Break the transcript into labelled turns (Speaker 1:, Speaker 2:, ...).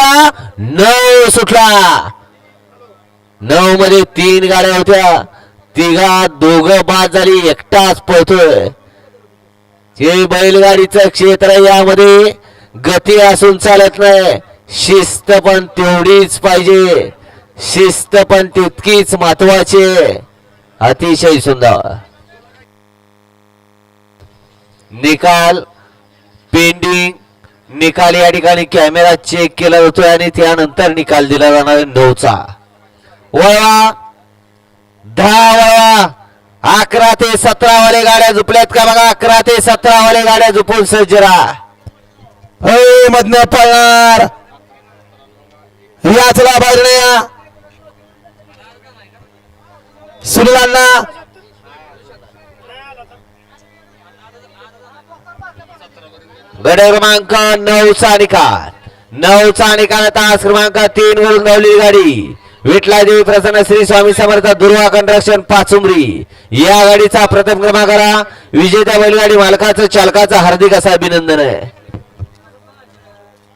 Speaker 1: सुटला 9 सुटला 9 मध्ये 3 गाड्या होत्या दोघं बाद झाली एकटाच पळतोय हे बैलगाडीचं क्षेत्र यामध्ये गती असून चालत नाही शिस्त पण तेवढीच पाहिजे शिस्त पण तितकीच महत्वाची अतिशय सुंदर निकाल पेंडिंग निकाल या ठिकाणी कॅमेरा चेक केला जातोय आणि त्यानंतर निकाल दिला जाणार 9चा वळवा 10 वळवा 11 ते 17 वाले गाड्या झुपल्यात का बघा 11 ते 17 वाले गाड्या झुपून सज्ज राहा
Speaker 2: मधनं पळणार याचला बाहेर या सुनीलांना
Speaker 1: गड क्रमांक 9चा निकाल तास क्रमांक 3 वरून धावलेली गाडी विठला देवी प्रसन्न श्री स्वामी समर्थ दुर्वा कंस्ट्रक्शन पाचुंबरी या गाडीचा प्रथम क्रमांकाला विजेत्या बैलगाडी मालकाचं चालकाचं हार्दिक असं अभिनंदन आहे।